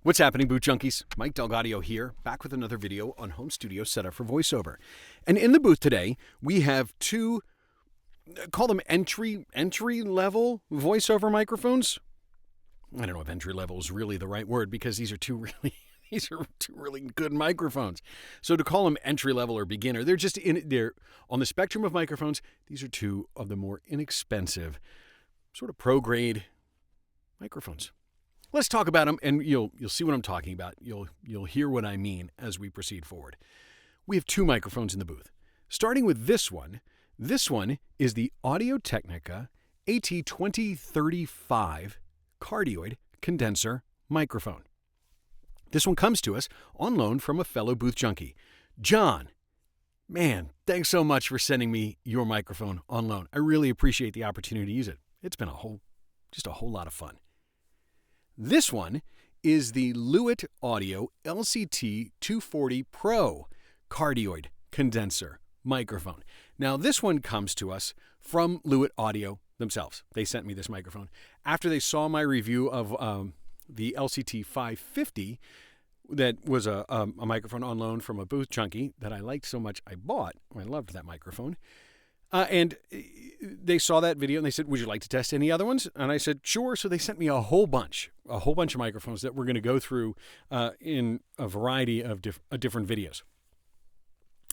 What's happening, Boot Junkies? Mike Delgadio here, back with another video on home studio setup for voiceover. And in the booth today, we have two, call them entry-level voiceover microphones. I don't know if entry-level is really the right word because these are two really good microphones. So to call them entry-level or beginner, they're on the spectrum of microphones. These are two of the more inexpensive, sort of pro-grade microphones. Let's talk about them, and you'll see what I'm talking about. You'll hear what I mean as we proceed forward. We have two microphones in the booth. Starting with this one is the Technica AT2035 cardioid condenser microphone. This one comes to us on loan from a fellow booth junkie, John. Man, thanks so much for sending me your microphone on loan. I really appreciate the opportunity to use it. It's been just a whole lot of fun. This one is the Lewitt Audio LCT 240 Pro cardioid condenser microphone. Now, this one comes to us from Lewitt Audio themselves. They sent me this microphone after they saw my review of the LCT 550 that was a microphone on loan from a booth junkie that I liked so much I bought. I loved that microphone. And they saw that video and they said, would you like to test any other ones? And I said, sure. So they sent me a whole bunch of microphones that we're going to go through in a variety of different videos.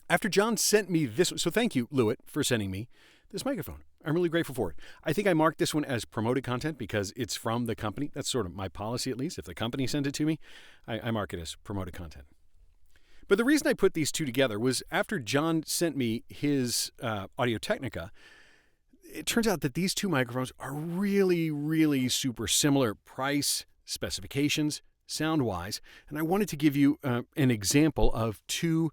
After John sent me this, so thank you, Lewitt, for sending me this microphone. I'm really grateful for it. I think I marked this one as promoted content because it's from the company. That's sort of my policy, at least. If the company sends it to me, I mark it as promoted content. But the reason I put these two together was after John sent me his Technica, it turns out that these two microphones are really, really super similar price, specifications, sound-wise. And I wanted to give you an example of two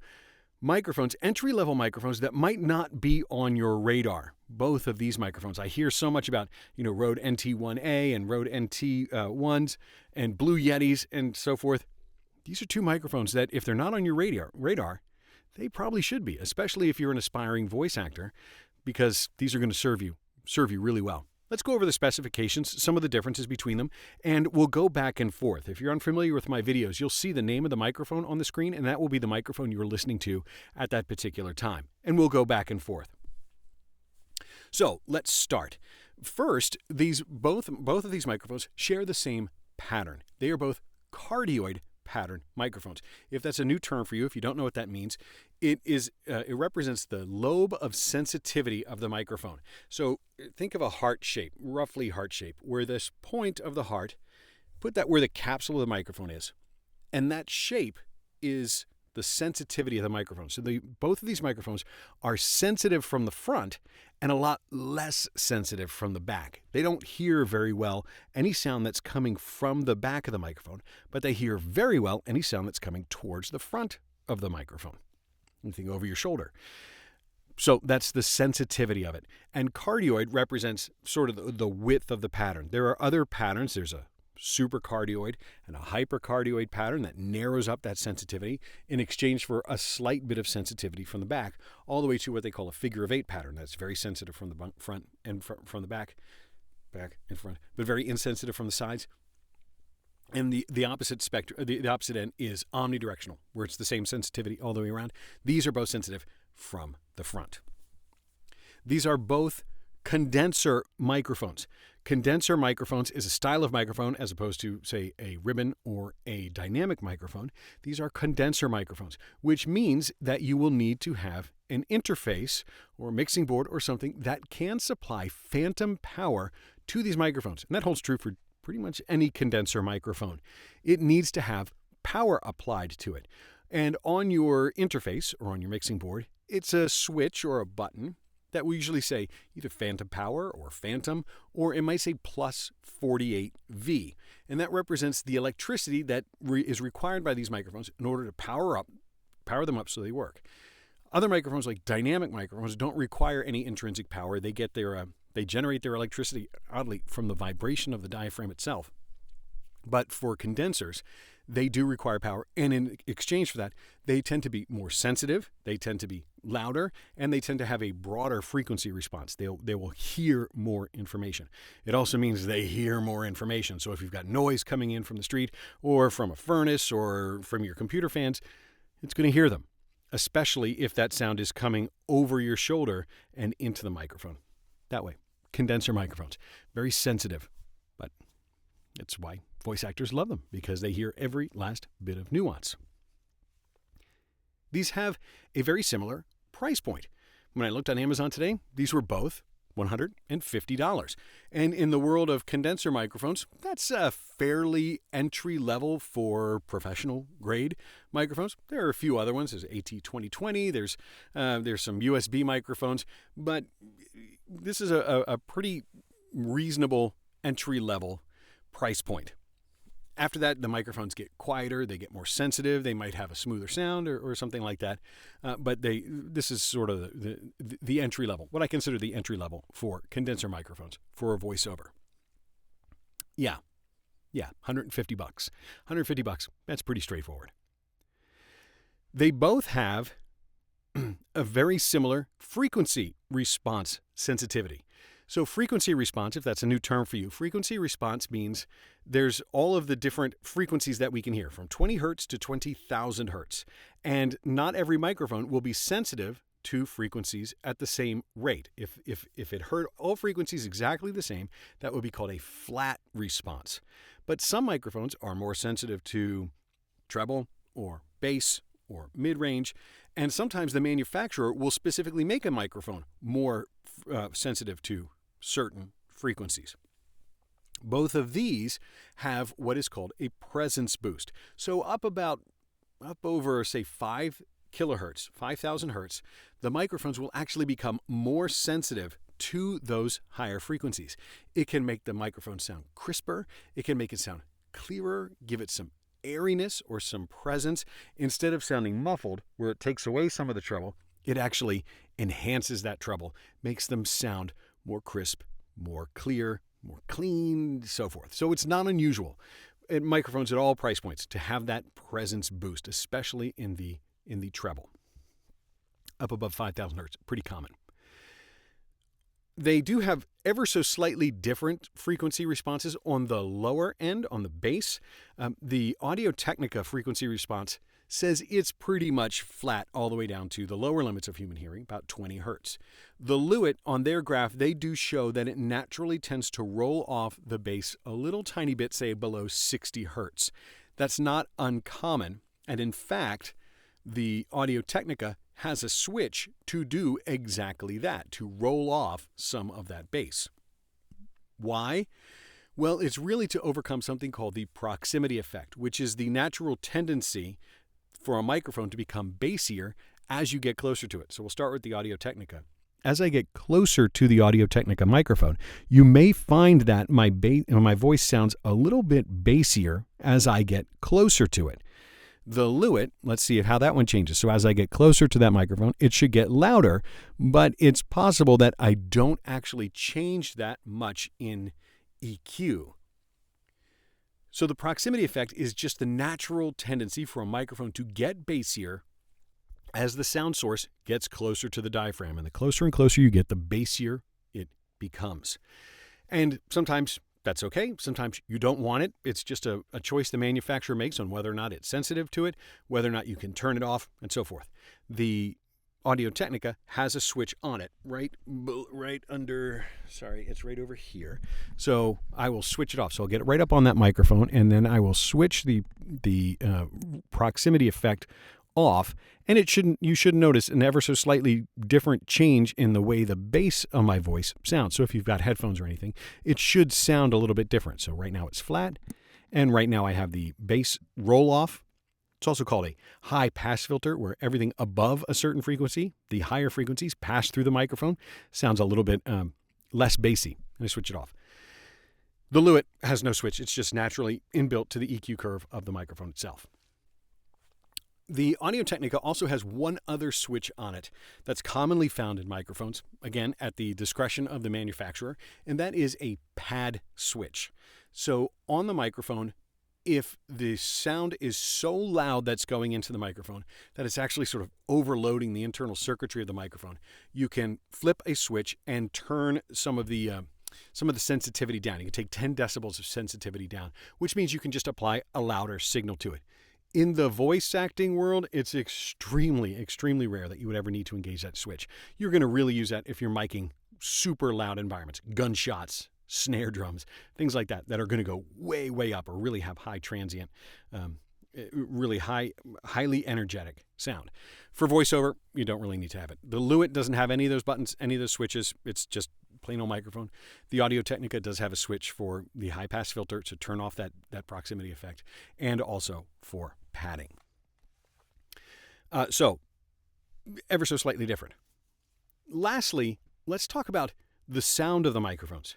microphones, entry-level microphones that might not be on your radar. Both of these microphones. I hear so much about, Rode NT1A and Rode NT1s and Blue Yetis and so forth. These are two microphones that, if they're not on your radar, they probably should be, especially if you're an aspiring voice actor, because these are going to serve you really well. Let's go over the specifications, some of the differences between them, and we'll go back and forth. If you're unfamiliar with my videos, you'll see the name of the microphone on the screen, and that will be the microphone you're listening to at that particular time. And we'll go back and forth. So let's start. First, both of these microphones share the same pattern. They are both cardioid pattern microphones. If that's a new term for you, if you don't know what that means, it represents the lobe of sensitivity of the microphone. So think of a heart shape, roughly heart shape, where this point of the heart, put that where the capsule of the microphone is. And that shape is the sensitivity of the microphone. So both of these microphones are sensitive from the front and a lot less sensitive from the back. They don't hear very well any sound that's coming from the back of the microphone, but they hear very well any sound that's coming towards the front of the microphone. Anything over your shoulder. So that's the sensitivity of it. And cardioid represents sort of the width of the pattern. There are other patterns. There's a supercardioid and a hypercardioid pattern that narrows up that sensitivity in exchange for a slight bit of sensitivity from the back, all the way to what they call a figure of eight pattern. That's very sensitive from the front and from the back and front, but very insensitive from the sides. And the opposite spectrum, the opposite end is omnidirectional, where it's the same sensitivity all the way around. These are both sensitive from the front. These are both condenser microphones. Condenser microphones is a style of microphone as opposed to, say, a ribbon or a dynamic microphone. These are condenser microphones, which means that you will need to have an interface or a mixing board or something that can supply phantom power to these microphones. And that holds true for pretty much any condenser microphone. It needs to have power applied to it. And on your interface or on your mixing board, it's a switch or a button that will usually say either phantom power or phantom, or it might say plus 48V. And that represents the electricity that is required by these microphones in order to power them up so they work. Other microphones, like dynamic microphones, don't require any intrinsic power. They generate their electricity, oddly, from the vibration of the diaphragm itself. But for condensers, they do require power. And in exchange for that, they tend to be more sensitive, they tend to be louder, and they tend to have a broader frequency response. They will hear more information. It also means they hear more information. So if you've got noise coming in from the street or from a furnace or from your computer fans, it's going to hear them, especially if that sound is coming over your shoulder and into the microphone. That way, condenser microphones, very sensitive, but it's why voice actors love them, because they hear every last bit of nuance. These have a very similar price point. When I looked on Amazon today, these were both $150. And in the world of condenser microphones, that's fairly entry level for professional grade microphones. There are a few other ones. There's AT2020. There's some USB microphones, but this is a pretty reasonable entry level price point. After that, the microphones get quieter, they get more sensitive, they might have a smoother sound or something like that. But this is sort of the entry level, what I consider the entry level for condenser microphones for a voiceover. Yeah, $150. $150, that's pretty straightforward. They both have a very similar frequency response sensitivity. So frequency response, if that's a new term for you, frequency response means there's all of the different frequencies that we can hear, from 20 hertz to 20,000 hertz. And not every microphone will be sensitive to frequencies at the same rate. If it heard all frequencies exactly the same, that would be called a flat response. But some microphones are more sensitive to treble or bass or mid-range, and sometimes the manufacturer will specifically make a microphone more sensitive to certain frequencies. Both of these have what is called a presence boost. So up over, say, 5 kilohertz, 5,000 hertz, the microphones will actually become more sensitive to those higher frequencies. It can make the microphone sound crisper. It can make it sound clearer, give it some airiness or some presence. Instead of sounding muffled, where it takes away some of the treble, it actually enhances that treble, makes them sound more crisp, more clear, more clean, so forth. So it's not unusual at microphones at all price points to have that presence boost, especially in the treble. Up above 5,000 hertz, pretty common. They do have ever so slightly different frequency responses on the lower end, on the bass. The Audio-Technica frequency response says it's pretty much flat all the way down to the lower limits of human hearing, about 20 hertz. The Lewitt, on their graph, they do show that it naturally tends to roll off the bass a little tiny bit, say below 60 hertz. That's not uncommon, and in fact, the Audio-Technica has a switch to do exactly that, to roll off some of that bass. Why? Well, it's really to overcome something called the proximity effect, which is the natural tendency for a microphone to become bassier as you get closer to it. So we'll start with the Audio-Technica. As I get closer to the Audio-Technica microphone, you may find that my voice sounds a little bit bassier as I get closer to it. The Lewitt, let's see how that one changes. So as I get closer to that microphone, it should get louder, but it's possible that I don't actually change that much in EQ. So the proximity effect is just the natural tendency for a microphone to get bassier as the sound source gets closer to the diaphragm. And the closer and closer you get, the bassier it becomes. And sometimes that's okay. Sometimes you don't want it. It's just a choice the manufacturer makes on whether or not it's sensitive to it, whether or not you can turn it off, and so forth. The Audio-Technica has a switch on it right under, it's right over here. So I will switch it off. So I'll get it right up on that microphone, and then I will switch the proximity effect off, and you should notice an ever so slightly different change in the way the bass of my voice sounds. So if you've got headphones or anything, it should sound a little bit different. So right now it's flat, and right now I have the bass roll off. It's also called a high pass filter, where everything above a certain frequency, the higher frequencies, pass through the microphone, sounds a little bit less bassy. And I switch it off. The Lewitt has no switch. It's just naturally inbuilt to the EQ curve of the microphone itself. The Audio-Technica also has one other switch on it that's commonly found in microphones, again, at the discretion of the manufacturer, and that is a pad switch. So on the microphone, if the sound is so loud that's going into the microphone that it's actually sort of overloading the internal circuitry of the microphone, you can flip a switch and turn some of the sensitivity down. You can take 10 decibels of sensitivity down, which means you can just apply a louder signal to it. In the voice acting world, it's extremely, extremely rare that you would ever need to engage that switch. You're going to really use that if you're miking super loud environments, gunshots, snare drums, things like that are going to go way, way up or really have high transient, really highly energetic sound. For voiceover, you don't really need to have it. The Lewitt doesn't have any of those buttons, any of those switches. It's just plain old microphone. The Audio Technica does have a switch for the high pass filter to turn off that proximity effect, and also for padding. So ever so slightly different. Lastly, let's talk about the sound of the microphones.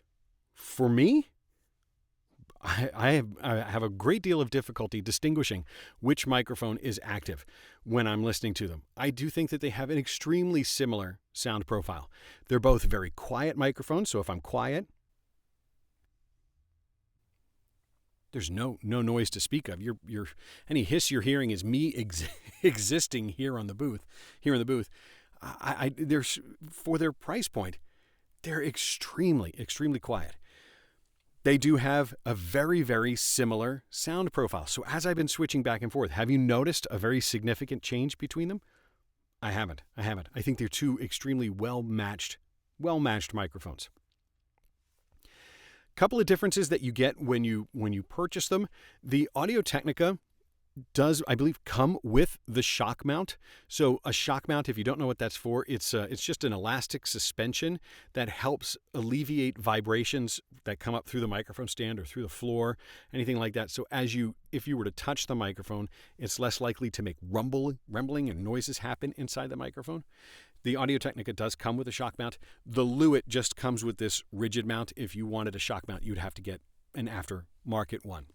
For me, I have a great deal of difficulty distinguishing which microphone is active when I'm listening to them. I do think that they have an extremely similar sound profile. They're both very quiet microphones, so if I'm quiet, there's no noise to speak of. Any hiss you're hearing is me existing here in the booth. There's, for their price point, they're extremely, extremely quiet. They do have a very, very similar sound profile. So as I've been switching back and forth, have you noticed a very significant change between them? I haven't. I think they're two extremely well-matched microphones. Couple of differences that you get when you purchase them. The Audio Technica does, I believe, come with the shock mount. So a shock mount, if you don't know what that's for, it's just an elastic suspension that helps alleviate vibrations that come up through the microphone stand or through the floor, anything like that. So if you were to touch the microphone, it's less likely to make rumbling and noises happen inside the microphone. The Audio Technica does come with a shock mount. The Lewitt just comes with this rigid mount. If you wanted a shock mount, you'd have to get an aftermarket one.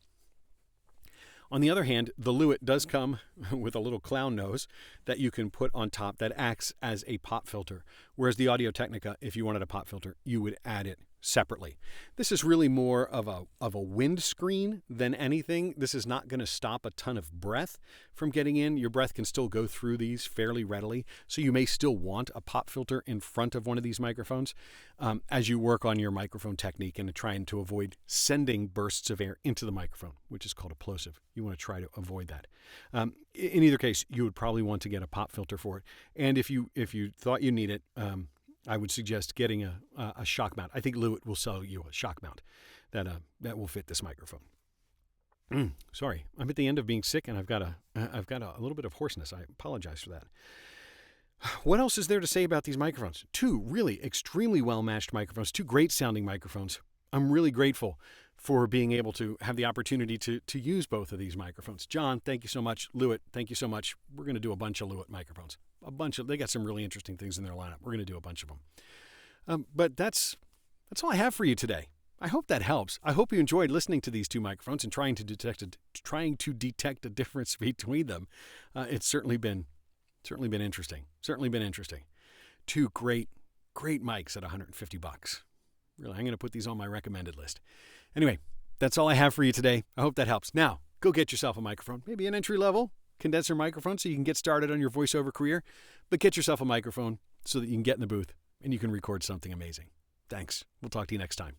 On the other hand, the Lewitt does come with a little clown nose that you can put on top that acts as a pop filter, whereas the Audio Technica, if you wanted a pop filter, you would add it separately. This is really more of a windscreen than anything. This is not going to stop a ton of breath from getting in. Your breath can still go through these fairly readily, so you may still want a pop filter in front of one of these microphones as you work on your microphone technique and trying to avoid sending bursts of air into the microphone, which is called a plosive. You want to try to avoid that. In either case, you would probably want to get a pop filter for it. And if you thought you need it, I would suggest getting a shock mount. I think Lewitt will sell you a shock mount that will fit this microphone. Sorry, I'm at the end of being sick, and I've got a little bit of hoarseness. I apologize for that. What else is there to say about these microphones? Two really extremely well-matched microphones, two great sounding microphones. I'm really grateful for being able to have the opportunity to use both of these microphones. John, thank you so much. Lewitt, thank you so much. We're going to do a bunch of Lewitt microphones. They got some really interesting things in their lineup. We're going to do a bunch of them. But that's all I have for you today. I hope that helps. I hope you enjoyed listening to these two microphones and trying to detect a difference between them. It's certainly been interesting. Two great mics at $150. Really, I'm going to put these on my recommended list. Anyway, that's all I have for you today. I hope that helps. Now, go get yourself a microphone, maybe an entry-level condenser microphone so you can get started on your voiceover career, but get yourself a microphone so that you can get in the booth and you can record something amazing. Thanks. We'll talk to you next time.